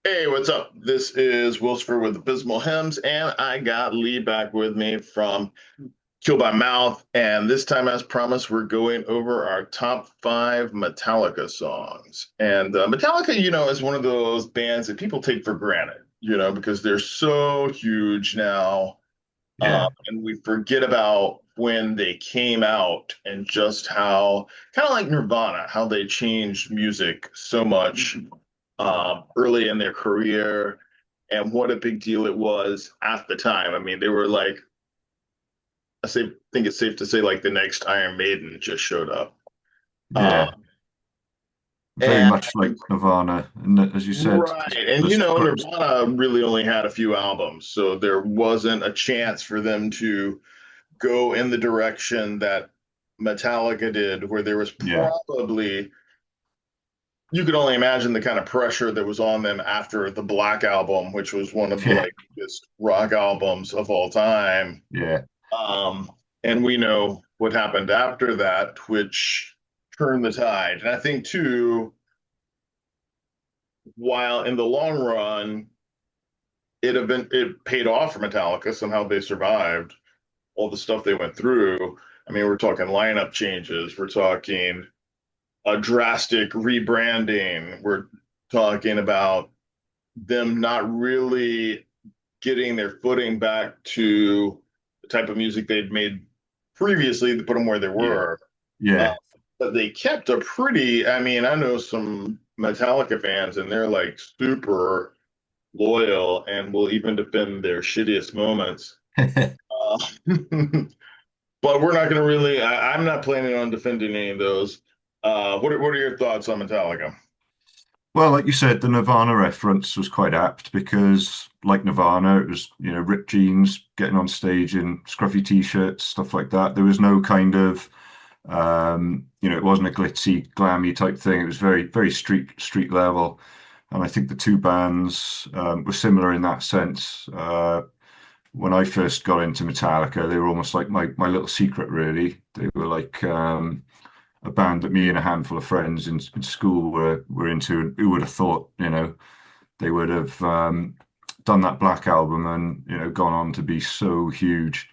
Hey, what's up? This is Wilsford with Abysmal Hymns, and I got Lee back with me from Kill by Mouth. And this time, as promised, we're going over our top five Metallica songs. And Metallica, is one of those bands that people take for granted, because they're so huge now. Yeah, And we forget about when they came out and just how, kind of like Nirvana, how they changed music so much early in their career and what a big deal it was at the time. I mean, they were like, think it's safe to say, like the next Iron Maiden just showed up. Uh, yeah, very and much like Nirvana. And as you said, right. And there's Nirvana really only had a few albums, so there wasn't a chance for them to go in the direction that Metallica did, where there was yeah, probably you could only imagine the kind of pressure that was on them after the Black Album, which was one of the yeah, like biggest rock albums of all time. yeah, Um, and we know what happened after that, which turned the tide. And I think too, while in the long run, it paid off for Metallica. Somehow they survived all the stuff they went through. I mean, we're talking lineup changes, we're talking a drastic rebranding, we're talking about them not really getting their footing back to the type of music they'd made previously to put them where they yeah, were. Uh, yeah. but they kept a pretty, I mean, I know some Metallica fans and they're like super loyal and will even defend their shittiest moments. Uh, but we're not going to really, I'm not planning on defending any of those. What are your thoughts on Metallica? Well, like you said, the Nirvana reference was quite apt because, like Nirvana, it was, ripped jeans, getting on stage in scruffy t-shirts, stuff like that. There was no kind of, it wasn't a glitzy, glammy type thing. It was very, very street level. And I think the two bands were similar in that sense. When I first got into Metallica, they were almost like my little secret, really. They were like a band that me and a handful of friends in school were into. And who would have thought, they would have done that Black album and gone on to be so huge.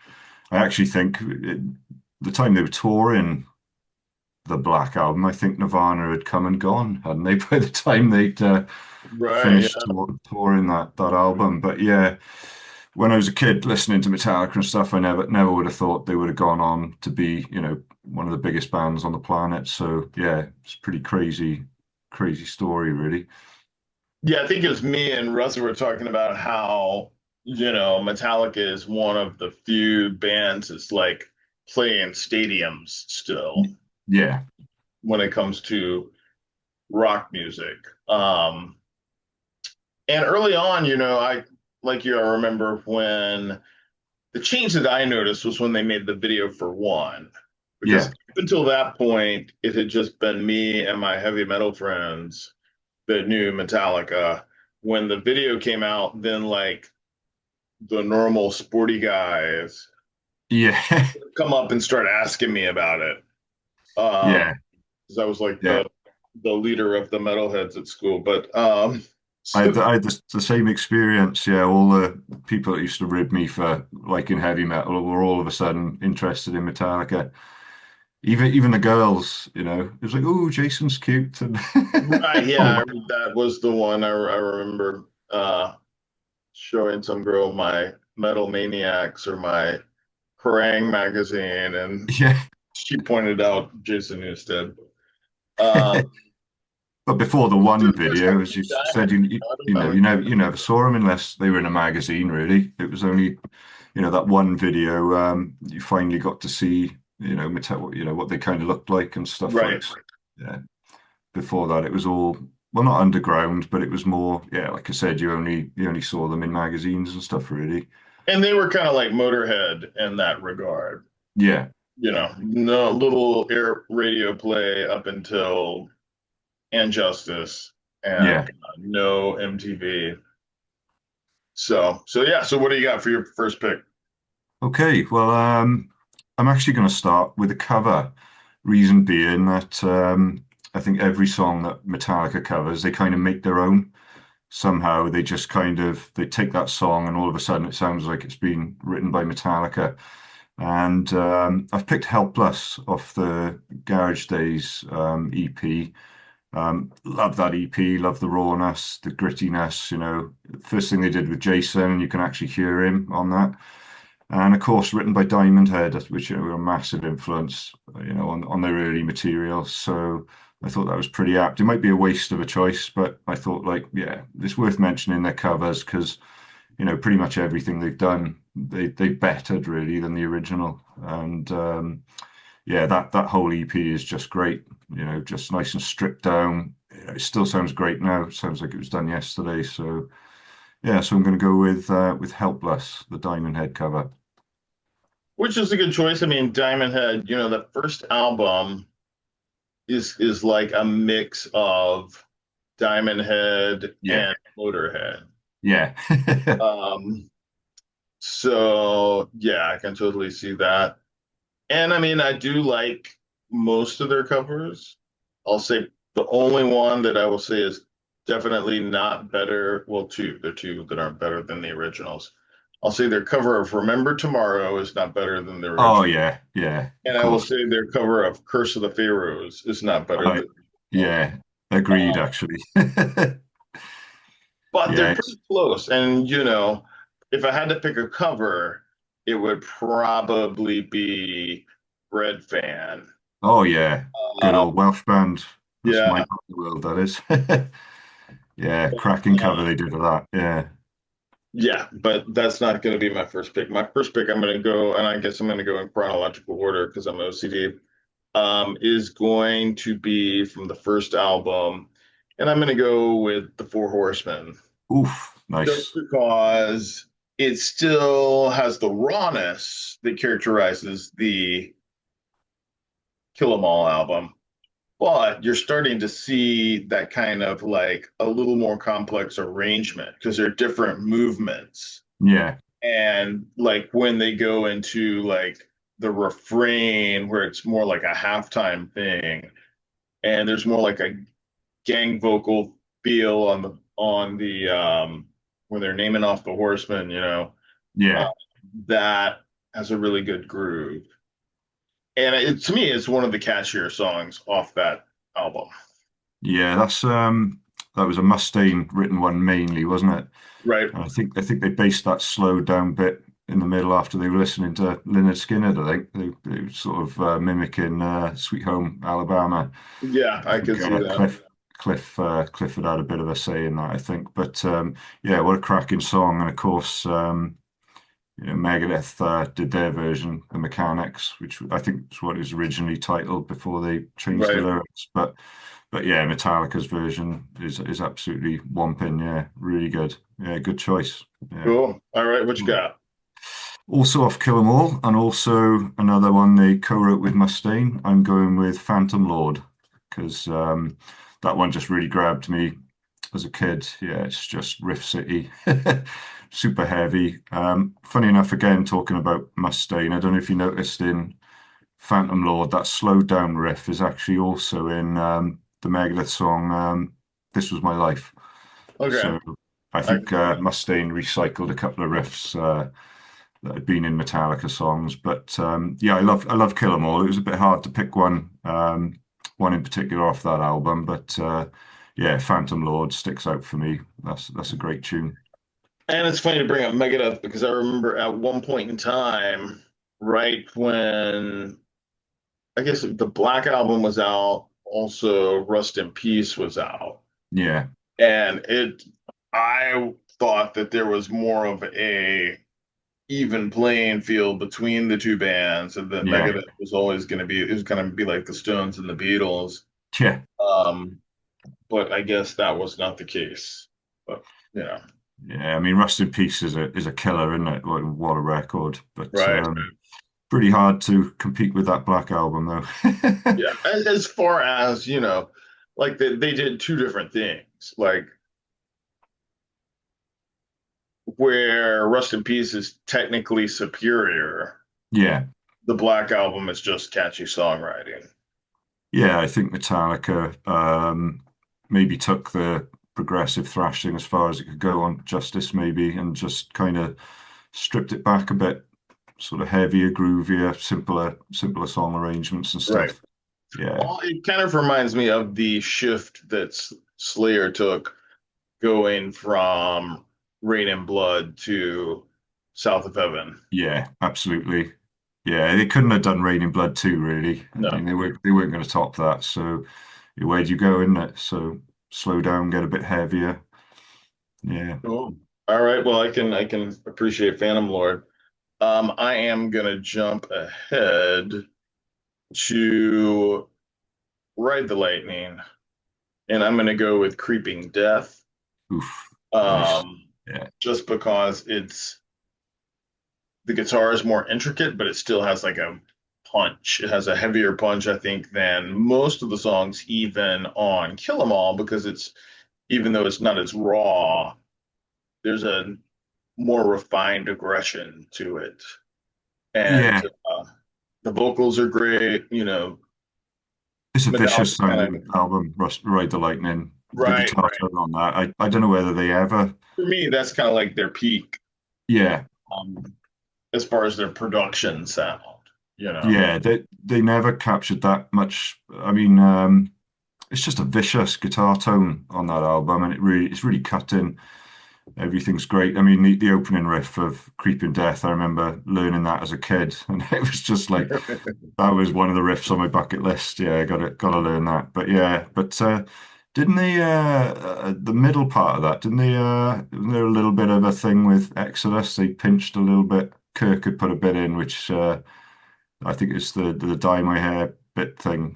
I actually think the time they were touring the Black album, I think Nirvana had come and gone, hadn't they? By the time they'd Right. finished touring that album. But yeah, when I was a kid listening to Metallica and stuff, I never would have thought they would have gone on to be, one of the biggest bands on the planet. So yeah, it's pretty crazy story, really. Yeah, I think it was me and Russell were talking about how, Metallica is one of the few bands that's like playing stadiums still Yeah, when it comes to rock music. And early on, I like you, I remember when the change that I noticed was when they made the video for One, because yeah, up until that point, it had just been me and my heavy metal friends that knew Metallica. When the video came out, then like the normal sporty guys yeah, come up and start asking me about it. yeah, Because I was like yeah. the leader of the metalheads at school. But so I had the same experience. Yeah, all the people that used to rib me for liking heavy metal were all of a sudden interested in Metallica. Even the girls, it was like, oh, Jason's cute, and right, oh, yeah, that was the one I remember showing some girl my Metal Maniacs or my Kerrang magazine, and yeah. she pointed out Jason Newsted. Uh, But before the so one there's kind video, of as you two said, I don't know. you never saw them unless they were in a magazine. Really, it was only that one video you finally got to see what they kind of looked like and stuff like. Right. Yeah. Before that, it was all well not underground, but it was more like I said, you only saw them in magazines and stuff. Really. And they were kind of like Motorhead in that regard. Yeah. No little air radio play up until And Justice and Yeah. no MTV. So yeah. So what do you got for your first pick? Okay. Well, I'm actually going to start with a cover. Reason being that I think every song that Metallica covers, they kind of make their own. somehow they just kind of they take that song and all of a sudden it sounds like it's been written by Metallica. And I've picked Helpless off the Garage Days EP. Love that EP, love the rawness, the grittiness, first thing they did with Jason, you can actually hear him on that. And of course, written by Diamond Head, which were a massive influence, on their early material. So I thought that was pretty apt. It might be a waste of a choice, but I thought, like, yeah, it's worth mentioning their covers because, pretty much everything they've done, they bettered really than the original. And yeah, that whole EP is just great. Just nice and stripped down. It still sounds great now. It sounds like it was done yesterday. So yeah, so I'm going to go with Helpless, the Diamond Head cover. Which is a good choice. I mean, Diamond Head, the first album is like a mix of Diamond Head Yeah, and Motorhead. yeah, Um, so yeah, I can totally see that. And I mean, I do like most of their covers. I'll say the only one that I will say is definitely not better. Well, two, there are two that aren't better than the originals. I'll say their cover of Remember Tomorrow is not better than the oh original. yeah, yeah, of And I will course. say their cover of Curse of the Pharaohs is not better I than the original. Yeah, agreed actually. But they're Yeah, pretty close. And, if I had to pick a cover, it would probably be Red Fan. oh yeah, good Uh, old Welsh band. That's my yeah. part of the world, that is. Yeah, cracking cover they did of that. Yeah. Yeah, but that's not going to be my first pick. My first pick, I'm going to go, and I guess I'm going to go in chronological order because I'm OCD, is going to be from the first album. And I'm going to go with The Four Horsemen. Oof, Just nice. because it still has the rawness that characterizes the Kill 'Em All album, but you're starting to see that kind of like a little more complex arrangement because there are different movements. Yeah, And like when they go into like the refrain where it's more like a halftime thing, and there's more like a gang vocal feel on the when they're naming off the horsemen, uh, yeah, that has a really good groove. And to me, it's one of the catchier songs off that album. yeah. That was a Mustaine written one mainly, wasn't it? Right. And I think they based that slowed down bit in the middle after they were listening to Lynyrd Skynyrd. I think they were sort of mimicking Sweet Home Alabama. Yeah, I I think could see that. Clifford had a bit of a say in that, I think. But yeah, what a cracking song! And of course, Megadeth did their version, The Mechanics, which I think is what it was originally titled before they changed the Right. lyrics. But yeah, Metallica's version is absolutely whomping. Yeah, really good. Yeah, good choice. Yeah. Cool. All right, what you got? Also off Kill 'Em All, and also another one they co-wrote with Mustaine. I'm going with Phantom Lord because that one just really grabbed me as a kid. Yeah, it's just Riff City, super heavy. Funny enough, again talking about Mustaine, I don't know if you noticed in Phantom Lord that slowed down riff is actually also in the Megadeth song "This Was My Life." Okay. So I I think can see that. Mustaine recycled a couple of riffs that had been in Metallica songs. But yeah, I love Kill 'Em All. It was a bit hard to pick one in particular off that album, but yeah, Phantom Lord sticks out for me. That's a great tune. And it's funny to bring up Megadeth because I remember at one point in time, right when I guess the Black Album was out, also Rust in Peace was out. Yeah, And I thought that there was more of a even playing field between the two bands, and that yeah, Megadeth was always going to be, it was going to be like the Stones and the Beatles. yeah, Um, but I guess that was not the case. But, you know, yeah. I mean, Rust in Peace is a killer, isn't it? What a record! But right. pretty hard to compete with that Black album, though. Yeah. As far as, like they did two different things. Like where Rust in Peace is technically superior, Yeah, the Black Album is just catchy songwriting. yeah. I think Metallica maybe took progressive thrashing as far as it could go on Justice maybe, and just kind of stripped it back a bit, sort of heavier, groovier, simpler song arrangements and Right. stuff. Yeah, Well, it kind of reminds me of the shift that Slayer took going from Rain and Blood to South of Heaven. yeah, absolutely. Yeah, they couldn't have done Rain in Blood 2, really. I No. mean, they weren't going to top that. So where'd you go in it? So slow down, get a bit heavier. Yeah. Cool. All right. Well, I can appreciate Phantom Lord. I am gonna jump ahead to Ride the Lightning, and I'm gonna go with Creeping Death. Oof. Nice. Um, Yeah. just because the guitar is more intricate, but it still has like a punch. It has a heavier punch, I think, than most of the songs, even on Kill 'Em All, because it's even though it's not as raw, there's a more refined aggression to it. And Yeah. the vocals are great, you know. It's a vicious Metallica kind sounding of album, Ride the Lightning. The right, guitar right. tone on that, I don't know whether they ever. For me, that's kind of like their peak, Yeah. um, as far as their production sound, you know. Yeah. They never captured that much. I mean, it's just a vicious guitar tone on that album, and it's really cutting. Everything's great. I mean, the opening riff of Creeping Death, I remember learning that as a kid, and it was just like that was one of the riffs on my bucket list. Yeah, got to learn that. But yeah, but didn't they the middle part of that, didn't they wasn't there a little bit of a thing with Exodus? They pinched a little bit. Kirk had put a bit in, which I think it's the dye my hair bit thing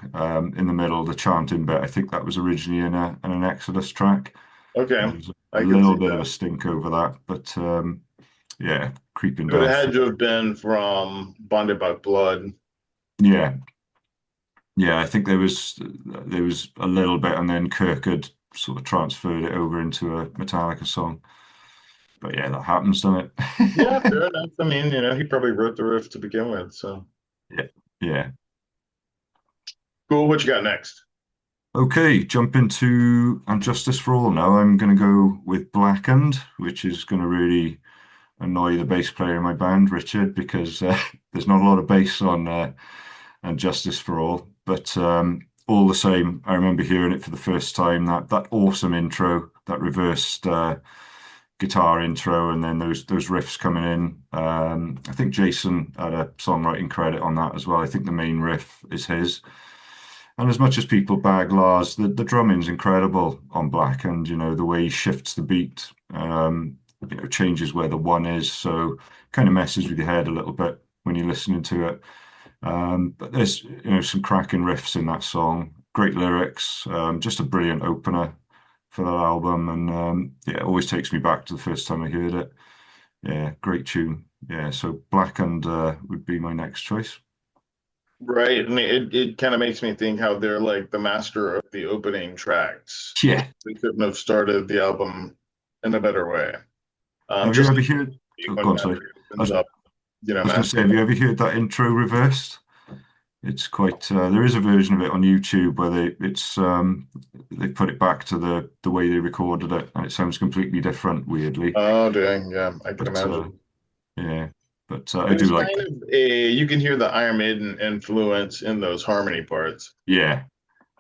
in the middle, the chanting bit. I think that was originally in an Exodus track. Okay, There's a I can little see bit of a that. stink over that, but yeah, Creeping It would have Death. had to have been from Bonded by Blood. Yeah, yeah, I think there was a little bit, and then Kirk had sort of transferred it over into a Metallica song. But yeah, that happens, doesn't Yeah, it? fair enough. I mean, he probably wrote the riff to begin with. So Yeah, yeah. cool. What you got next? Okay, jump into And Justice for All now. I'm going to go with Blackened, which is going to really annoy the bass player in my band, Richard, because there's not a lot of bass on And Justice for All. But all the same, I remember hearing it for the first time. That awesome intro, that reversed guitar intro, and then those riffs coming in. I think Jason had a songwriting credit on that as well. I think the main riff is his. And as much as people bag Lars, the drumming's incredible on Black, and the way he shifts the beat, changes where the one is, so kind of messes with your head a little bit when you're listening to it. But there's some cracking riffs in that song, great lyrics, just a brilliant opener for that album, and yeah, it always takes me back to the first time I heard it. Yeah, great tune. Yeah, so Blackened would be my next choice. Right, and it kind of makes me think how they're like the master of the opening tracks. Yeah. They couldn't have started the album in a better way. Have you Just ever heard? like Oh, go when on, sorry. Battery I opens was, I up, was going to say, have you ever heard that intro reversed? It's quite. There is a version of it on YouTube where they put it back to the way they recorded it, and it sounds completely different, weirdly. Oh, dang, yeah, I can But imagine. yeah, but I There's do like kind that. of you can hear the Iron Maiden influence in those harmony parts. Yeah,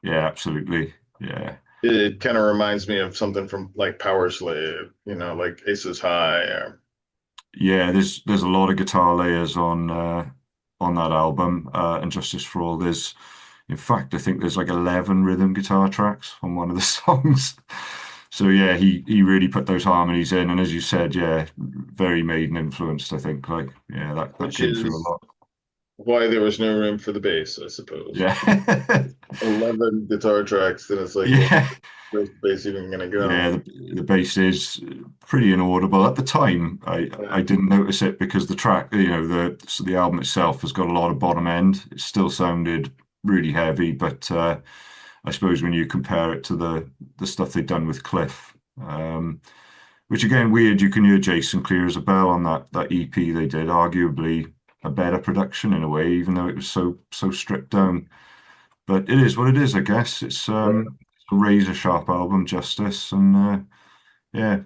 yeah, absolutely. Yeah, It kind of reminds me of something from like Power Slave, like Aces High. yeah. There's a lot of guitar layers on that album, and Justice for All. In fact, I think there's like 11 rhythm guitar tracks on one of the songs. So yeah, he really put those harmonies in, and as you said, yeah, very Maiden influenced. I think like yeah, that Which came through a is lot. why there was no room for the bass, I suppose. Yeah, 11 guitar tracks, then it's like, well, yeah, where's the bass even gonna go? yeah. The bass is pretty inaudible at the time. I Yeah. didn't notice it because the track, the album itself has got a lot of bottom end. It still sounded really heavy, but I suppose when you compare it to the stuff they've done with Cliff, which again weird, you can hear Jason clear as a bell on that EP they did, arguably a better production in a way, even though it was so stripped down. But it is what it is, I guess. It's Right. a razor sharp album, Justice, and yeah, it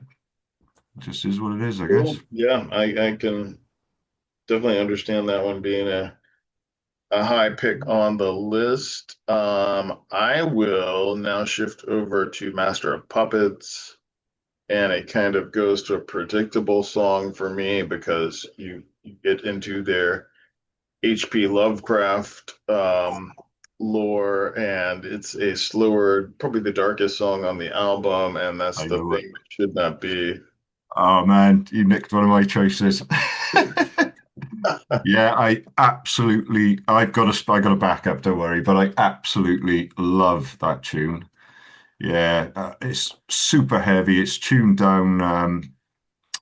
just is what it is, I guess. Cool. Yeah, I can definitely understand that one being a high pick on the list. I will now shift over to Master of Puppets, and it kind of goes to a predictable song for me because you get into their H.P. Lovecraft lore, and it's a slower, probably the darkest song on the album, and that's I the know it. thing that should not be. Oh man, you nicked one of my choices. Yeah, I got a backup, don't worry, but I absolutely love that tune. Yeah, it's super heavy. It's tuned down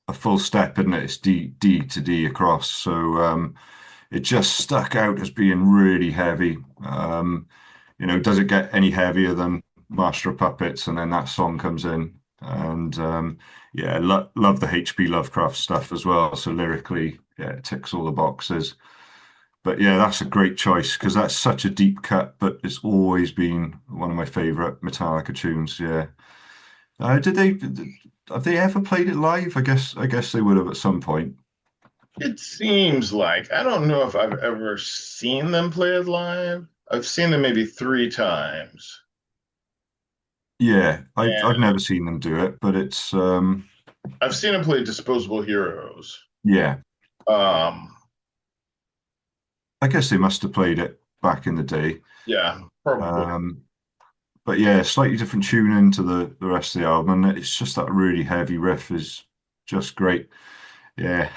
a full step, and it? It's D to D across. So it just stuck out as being really heavy. Does it get any heavier than Master of Puppets? And then that song comes in, and yeah, love the H.P. Lovecraft stuff as well. So lyrically, yeah, it ticks all the boxes. But yeah, that's a great choice because that's such a deep cut, but it's always been one of my favorite Metallica tunes. Yeah. Did they have they ever played it live? I guess they would have at some point. It seems like I don't know if I've ever seen them play it live. I've seen them maybe three times, Yeah, I've and never seen them do it, but it's I've seen them play Disposable Heroes. yeah. Um, I guess they must have played it back in the day. yeah, probably. Um, but yeah, slightly different tuning to the rest of the album, and it's just that really heavy riff is just great. Yeah,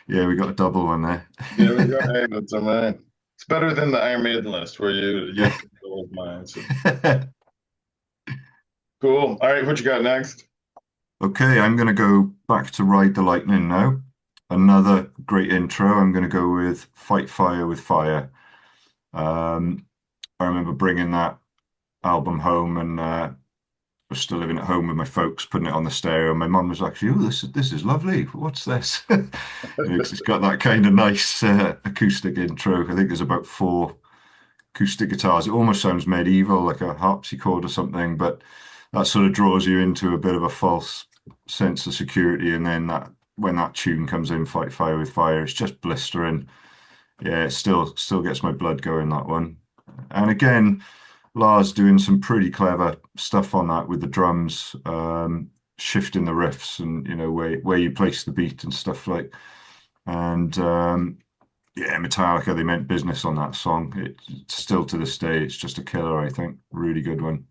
yeah, we got a double one there. There we go. Hey, that's all right. It's better than the Iron Maiden list where you Yeah. have control of mine. So cool. All right, what you got next? Okay, I'm going to go back to Ride the Lightning now. Another great intro. I'm going to go with Fight Fire with Fire. Um, I remember bringing that album home and was still living at home with my folks, putting it on the stereo. My mum was actually, "Oh, this is lovely. What's this?" 'Cause it's got that kind of nice acoustic intro. I think there's about four acoustic guitars. It almost sounds medieval, like a harpsichord or something, but that sort of draws you into a bit of a false sense of security. And then that when that tune comes in, Fight Fire with Fire, it's just blistering. Yeah, it still gets my blood going, that one. And again, Lars doing some pretty clever stuff on that with the drums, shifting the riffs and where you place the beat and stuff like. And yeah, Metallica, they meant business on that song. It's still to this day, it's just a killer, I think. Really good one.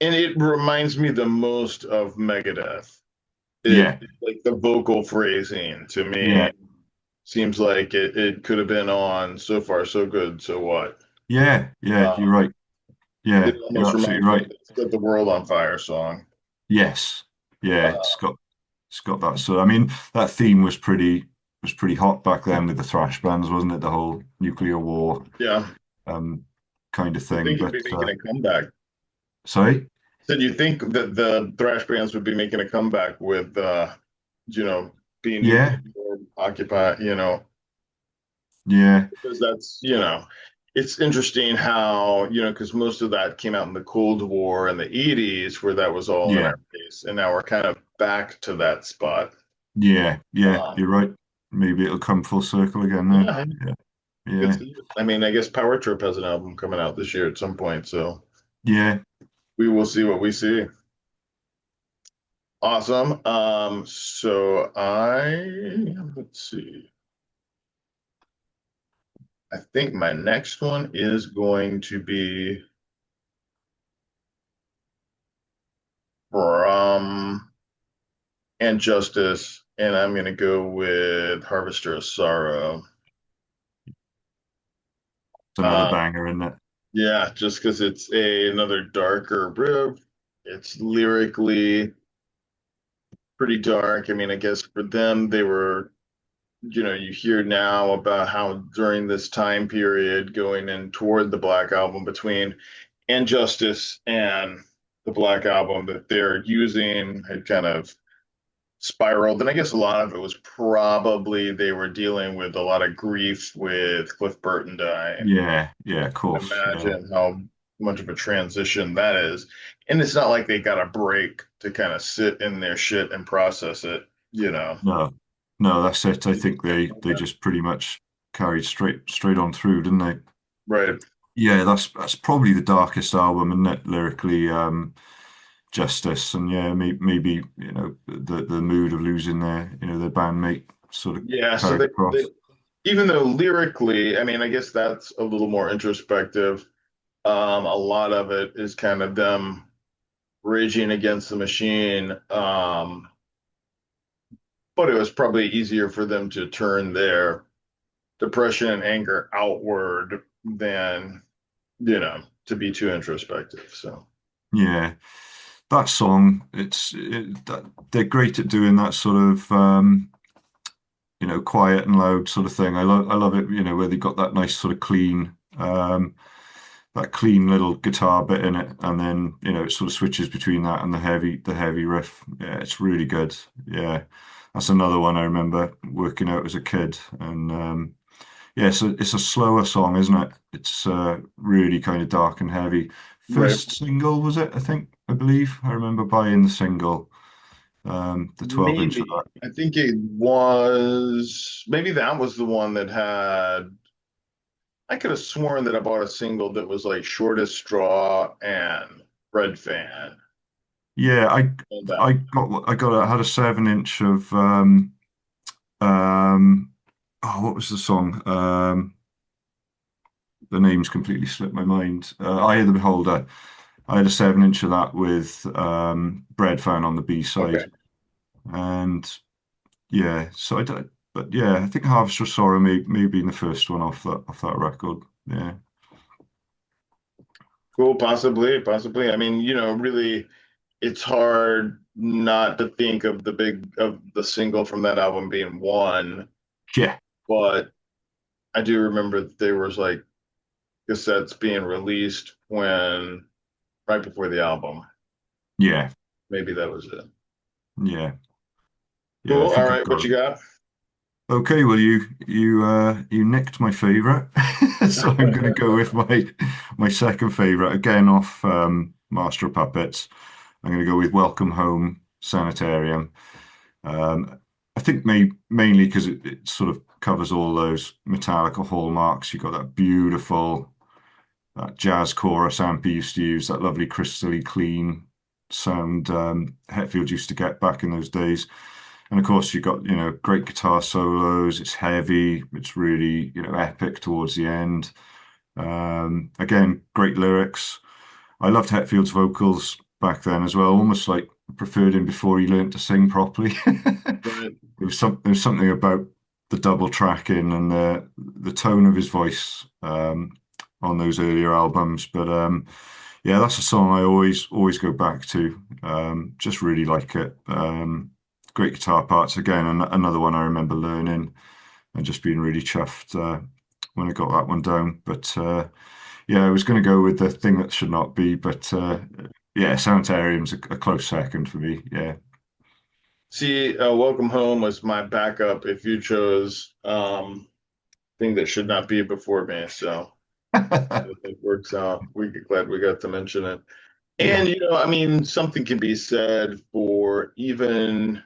And it reminds me the most of Megadeth. It Yeah, like the vocal phrasing to me yeah, seems like it could have been on So Far So Good, So What. yeah, you're Um, right. it Yeah, you're almost absolutely reminds me of right. the Set the World on Fire song. Yes. Yeah, Uh, it's got that. So I mean, that theme was pretty hot back then with the thrash bands, wasn't it? The whole nuclear war yeah, um kind of I thing. think he'd But be making a comeback. sorry? Said you think that the thrash bands would be making a comeback with you know, being nuclear Yeah, occupied, yeah, because it's interesting how, because most of that came out in the Cold War in the 80s where that was all in yeah, our face. And now we're kind of back to that spot. yeah, Um, you're right. Maybe it'll come full circle again then. yeah, Yeah, good yeah, to you. I mean, I guess Power Trip has an album coming out this year at some point, so yeah. we will see what we see. Awesome. Let's see. I think my next one is going to be from and Justice, and I'm gonna go with Harvester of Sorrow. It's another Uh, banger, isn't it? yeah, just because it's another darker riff. It's lyrically pretty dark. I mean, I guess for them, they were, you hear now about how during this time period, going in toward the Black Album between Injustice and the Black Album, that they're using had kind of spiraled. And I guess a lot of it was probably they were dealing with a lot of grief with Cliff Burton dying. Yeah, yeah, of course. Yeah, Imagine how much of a transition that is. And it's not like they got a break to kind of sit in their shit and process it, you know. No, no, that's it. I think they just pretty much carried straight on through, didn't they? Right. Yeah, that's probably the darkest album, isn't it? Lyrically, Justice, and yeah, maybe the mood of losing their bandmate sort of Yeah. So carried they across. even though lyrically, I mean, I guess that's a little more introspective. A lot of it is kind of them raging against the machine. But it was probably easier for them to turn their depression and anger outward than, to be too introspective. So, Yeah, that song, they're great at doing that sort of quiet and loud sort of thing. I love it, where they got that nice sort of that clean little guitar bit in it, and then it sort of switches between that and the heavy riff. Yeah, it's really good. Yeah, that's another one I remember working out as a kid, and yeah, so it's a slower song, isn't it? It's really kind of dark and heavy. right. First single was it? I believe I remember buying the single, the 12 inch of that. Maybe. I think it was, maybe that was the one that had, I could have sworn that I bought a single that was like Shortest Straw and Red Fan. Yeah, And that I had a 7 inch of oh, what was the song? The name's completely slipped my mind. Eye of the Beholder. I had a 7 inch of that with Bread Fan on the B okay. side, and yeah, so I don't. But yeah, I think Harvest of Sorrow may have been the first one off that record. Yeah, Cool, possibly, possibly. I mean, really, it's hard not to think of the single from that album being one, yeah, but I do remember that there was like cassettes being released when right before the album. yeah, Maybe that was it. yeah, yeah. I Cool. All think I've right, what got you it. got? Okay, well you nicked my favorite, so I'm going to go with my second favorite again off Master of Puppets. I'm going to go with Welcome Home Sanitarium. I think mainly because it sort of covers all those Metallica hallmarks. You've got that beautiful jazz chorus amp he used to use, that lovely crystally clean sound Hetfield used to get back in those days. And of course, you've got, great guitar solos. It's heavy. It's really, epic towards the end. Again, great lyrics. I loved Hetfield's vocals back then as well, almost like preferred him before he learned to sing properly. Right. There was something about the double tracking and the tone of his voice on those earlier albums. But yeah, that's a song I always go back to. Just really like it. Great guitar parts again, and another one I remember learning and just being really chuffed when I got that one down. But yeah, I was going to go with the thing that should not be, but yeah, Sanitarium's a close second for me. Yeah. See, Welcome Home was my backup if you chose thing that should not be before me. So it works out. Glad we got to mention it. Yeah. And I mean, something can be said for even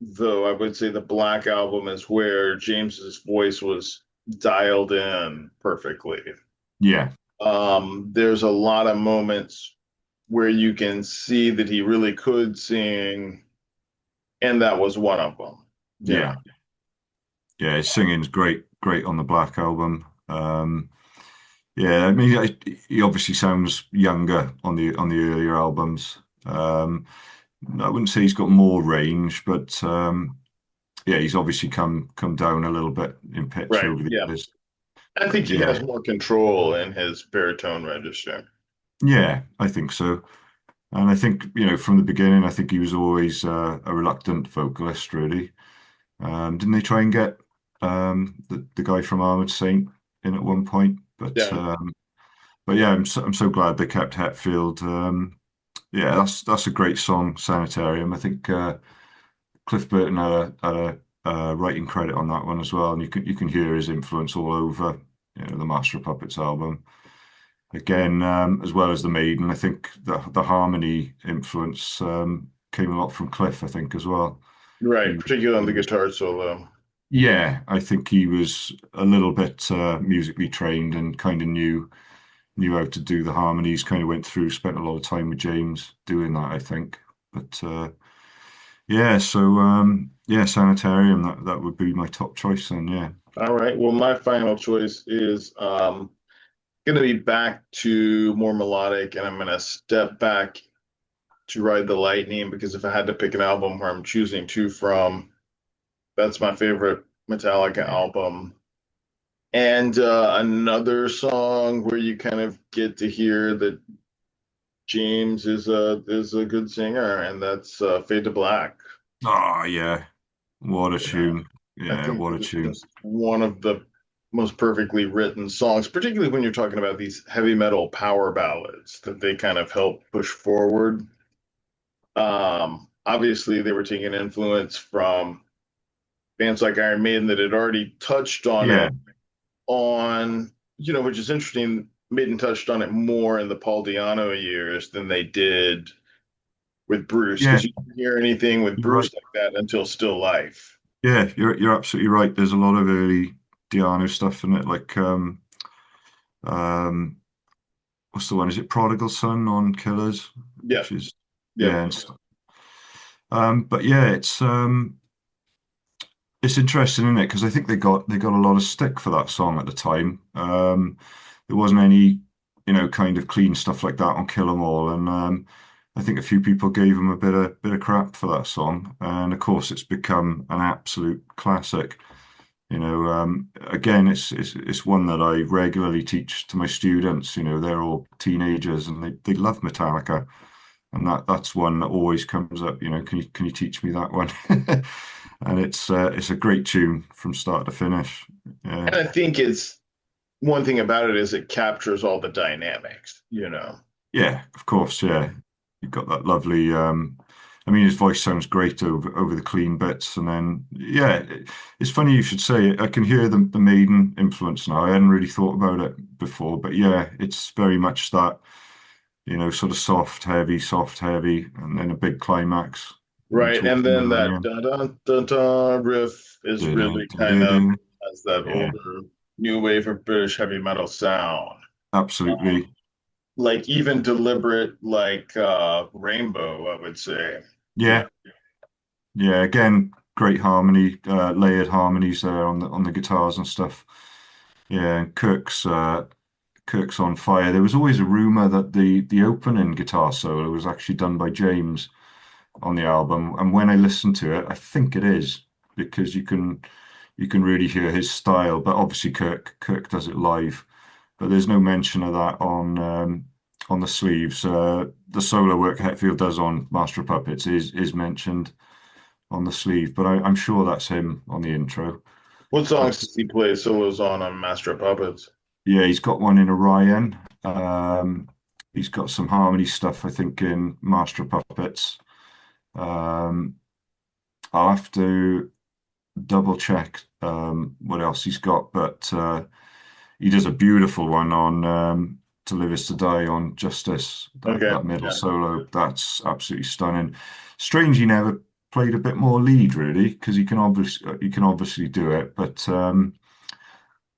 though I would say the Black Album is where James's voice was dialed in perfectly. Yeah. There's a lot of moments where you can see that he really could sing, and that was one of them. You know, Yeah. Yeah. His singing's great on the Black album. Yeah, I mean, he obviously sounds younger on the earlier albums. I wouldn't say he's got more range, but yeah, he's obviously come down a little bit in pitch right? over the Yeah, years. I think But he yeah, has more control in his baritone register. yeah, I think so. And I think, from the beginning, I think he was always a reluctant vocalist, really. Didn't they try and get the guy from Armored Saint in at one point? Yeah. But yeah, I'm so glad they kept Hetfield. Yeah, that's a great song, Sanitarium. I think Cliff Burton had a writing credit on that one as well, and you can hear his influence all over. the Master of Puppets album. Again, as well as the Maiden, I think the harmony influence came a lot from Cliff, I think, as well. Right, He, particularly on he the was, guitar solo. yeah, I think he was a little bit musically trained and kind of knew how to do the harmonies. Kind of went through, spent a lot of time with James doing that, I think. But yeah, so yeah, Sanitarium, that would be my top choice then, yeah. All right. Well, my final choice is going to be back to more melodic, and I'm going to step back to Ride the Lightning because if I had to pick an album where I'm choosing two from, that's my favorite Metallica Yeah. album. And another song where you kind of get to hear that James is a good singer, and that's Fade to Black. Oh yeah. What a Yeah, tune. I Yeah, think what a it's tune. just one of the most perfectly written songs, particularly when you're talking about these heavy metal power ballads that they kind of help push forward. Obviously, they were taking influence from bands like Iron Maiden that had already touched on Yeah. it, which is interesting. Maiden touched on it more in the Paul Di'Anno years than they did with Bruce, Yeah, because you didn't hear anything with you're right. Bruce like that until Still Life. Yeah, you're absolutely right. There's a lot of early Diano stuff in it, like um what's the one? Is it Prodigal Son on Killers? Yeah, Which is yeah, yeah, and stuff. But yeah, it's interesting, isn't it? Because I think they got a lot of stick for that song at the time. There wasn't any, kind of clean stuff like that on Kill 'Em All, and I think a few people gave them a bit of crap for that song. And of course, it's become an absolute classic. Again, it's one that I regularly teach to my students. They're all teenagers and they love Metallica, and that's one that always comes up. Can you teach me that one? And it's a great tune from start to finish. and Yeah, I think it's one thing about it is it captures all the dynamics. yeah, of course, yeah. You've got that lovely. I mean, his voice sounds great over the clean bits, and then yeah, it's funny you should say it. I can hear the Maiden influence now. I hadn't really thought about it before, but yeah, it's very much that. Sort of soft, heavy, and then a big climax Right. towards And the then middle that again. dun dun dun dun riff is really kind of has that Yeah, older new wave of British heavy metal sound. absolutely. Like even deliberate like Rainbow, I would say. Yeah. Yeah, yeah. Again, great harmony, layered harmonies there on the guitars and stuff. Yeah, and Kirk's on fire. There was always a rumor that the opening guitar solo was actually done by James on the album, and when I listen to it, I think it is because you can really hear his style. But obviously, Kirk does it live, but there's no mention of that on the sleeves. The solo work Hetfield does on Master of Puppets is mentioned on the sleeve, but I'm sure that's him on the intro. What songs But does he play solos on Master of Puppets? yeah, he's got one in Orion. He's got some harmony stuff, I think, in Master of Puppets. Um, I'll have to double check what else he's got, but he does a beautiful one on To Live Is to Die on Justice. That Okay. that middle Yeah. solo, that's absolutely stunning. Strange he never played a bit more lead, really, because he can obviously do it. But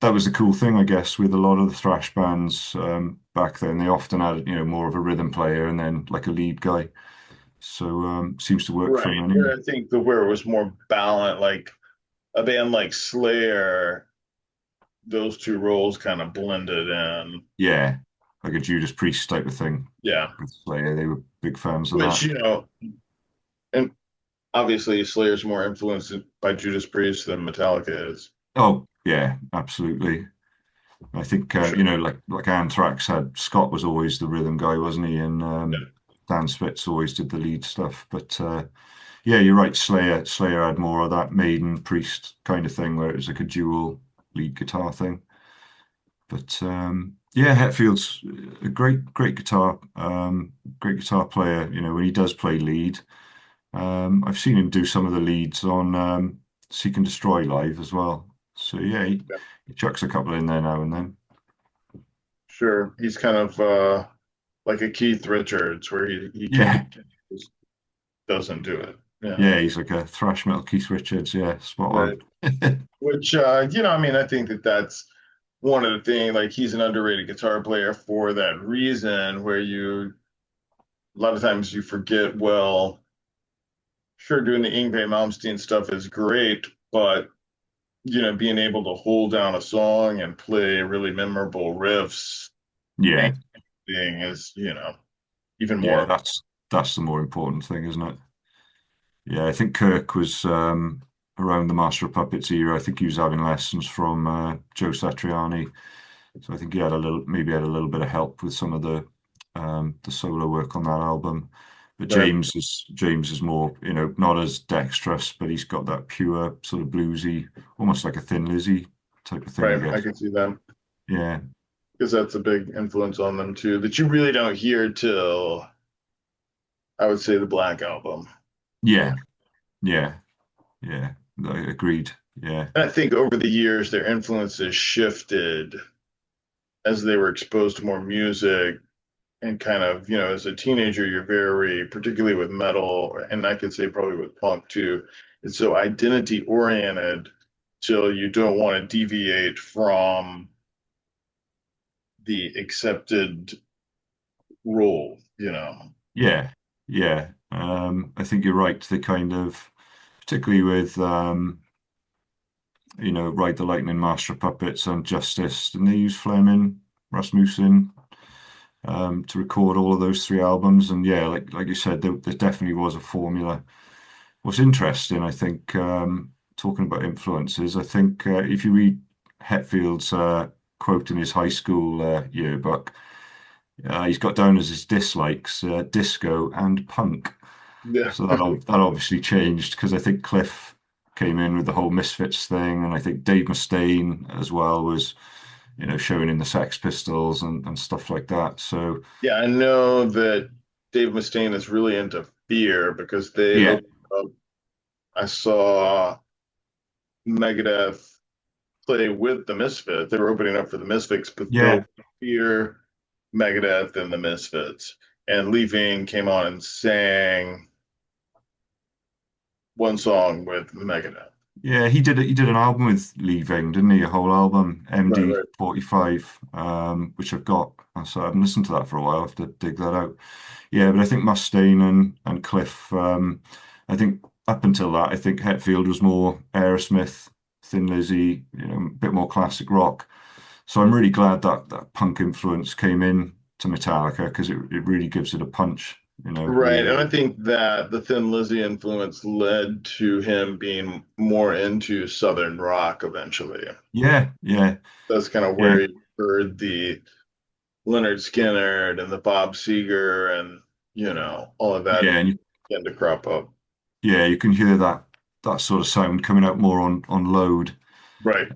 that was the cool thing, I guess, with a lot of the thrash bands back then. They often had, more of a rhythm player and then like a lead guy. So seems to work for Right. him anyway. Where I think where it was more balanced, like a band like Slayer, those two roles kind of blended in. Yeah, like a Judas Priest type of thing Yeah. with Slayer. They were big fans of Which, that. and obviously Slayer's more influenced by Judas Priest than Metallica is, Oh, yeah, absolutely. I think for sure. like Anthrax had Scott was always the rhythm guy, wasn't he? And Yeah. Dan Spitz always did the lead stuff. But yeah, you're right. Slayer had more of that Maiden Priest kind of thing, where it was like a dual lead guitar thing. But yeah, Hetfield's a great guitar player. When he does play lead, I've seen him do some of the leads on Seek and Destroy live as well. So yeah, he chucks a couple in there now and then. Sure. He's kind of like a Keith Richards where he can do Yeah, it, just doesn't do it. Yeah. yeah, he's like a thrash metal Keith Richards. Yeah, spot Right. on. Which I mean, I think that that's one of the things, like he's an underrated guitar player for that reason, where a lot of times you forget, well, sure, doing the Yngwie Malmsteen stuff is great, but being able to hold down a song and play really memorable riffs and Yeah, thing is, even yeah, more. that's the more important thing, isn't it? Yeah, I think Kirk was around the Master of Puppets era. I think he was having lessons from Joe Satriani. So I think he had maybe had a little bit of help with some of the solo work on that album. But Right, James is more, not as dexterous, but he's got that pure sort of bluesy, almost like a Thin Lizzy type of thing, I right. I guess. can see that Yeah, because that's a big influence on them too, that you really don't hear till I would say the Black Album. yeah, yeah, yeah. Agreed. Yeah, And I think over the years, their influences shifted as they were exposed to more music and kind of, as a teenager, you're very, particularly with metal, and I could say probably with punk too, it's so identity oriented till you don't want to deviate from the accepted role. yeah, yeah. I think you're right. They kind of, particularly with Ride the Lightning, Master of Puppets, and Justice. And they use Fleming, Rasmussen to record all of those three albums. And yeah, like you said, there definitely was a formula. What's interesting, I think, talking about influences, I think if you read Hetfield's quote in his high school yearbook, he's got down as his dislikes disco and punk. Yeah. So that obviously changed because I think Cliff came in with the whole Misfits thing, and I think Dave Mustaine as well was, showing in the Sex Pistols and stuff like that. So Yeah, I know that Dave Mustaine is really into Fear because they yeah, opened up. I saw Megadeth play with the Misfits. They were opening up for the Misfits, but yeah, they'll Fear, Megadeth, and the Misfits. And Levine came on and sang one song with Megadeth. yeah. He did an album with Lee Ving, didn't he? A whole album, Right, MD right. 45, which I've got. So I haven't listened to that for a while. I have to dig that out. Yeah, but I think Mustaine and Cliff, I think up until that, I think Hetfield was more Aerosmith, Thin Lizzy, a bit more classic rock. So I'm really glad that that punk influence came in to Metallica because it really gives it a punch, Right. And really. I think that the Thin Lizzy influence led to him being more into Southern rock eventually. Yeah, yeah, That's kind of yeah, where he heard the Leonard Skinner and the Bob Seger and, all of that yeah, and began to crop up. yeah, you can hear that sort of sound coming out more on Load, Right.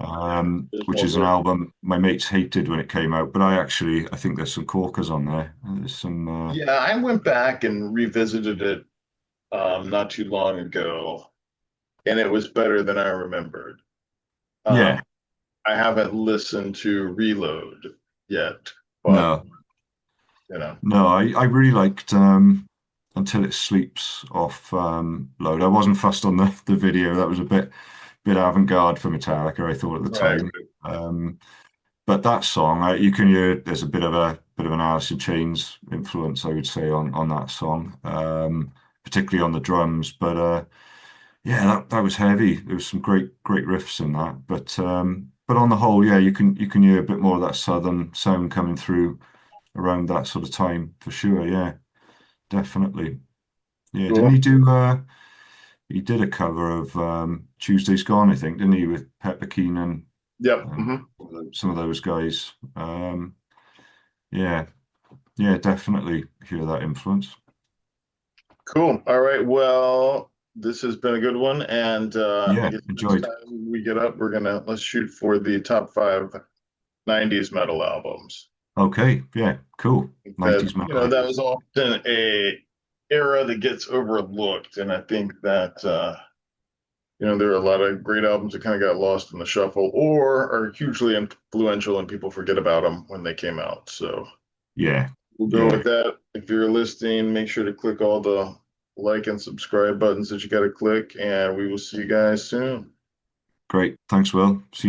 There's which more is an growth. album my mates hated when it came out, but I think there's some corkers on there. There's some Yeah, I went back and revisited it not too long ago, and it was better than I remembered. Um, yeah, I haven't listened to Reload yet, but no, you know, no, I really liked Until It Sleeps off Load. I wasn't fussed on the video. That was a bit avant-garde for Metallica, I thought at the right. time. But that song, you can hear there's a bit of an Alice in Chains influence, I would say, on that song, particularly on the drums. But yeah, that was heavy. There was some great riffs in that. But on the whole, yeah, you can hear a bit more of that southern sound coming through around that sort of time for sure. Yeah, definitely. Yeah, didn't Cool. he did a cover of Tuesday's Gone, I think, didn't he, with Pepper Keenan Yep. and some of those guys. Yeah, yeah, definitely hear that influence. Cool. All right. Well, this has been a good one, and I Yeah, guess next enjoyed. time we get up, let's shoot for the top five '90s metal albums. Okay, yeah, cool. That 90s metal that was albums. often a era that gets overlooked, and I think that there are a lot of great albums that kind of got lost in the shuffle or are hugely influential and people forget about them when they came out. So Yeah, we'll go yeah, with that. If you're listening, make sure to click all the like and subscribe buttons that you got to click, and we will see you guys soon. great. Thanks, Will. See you.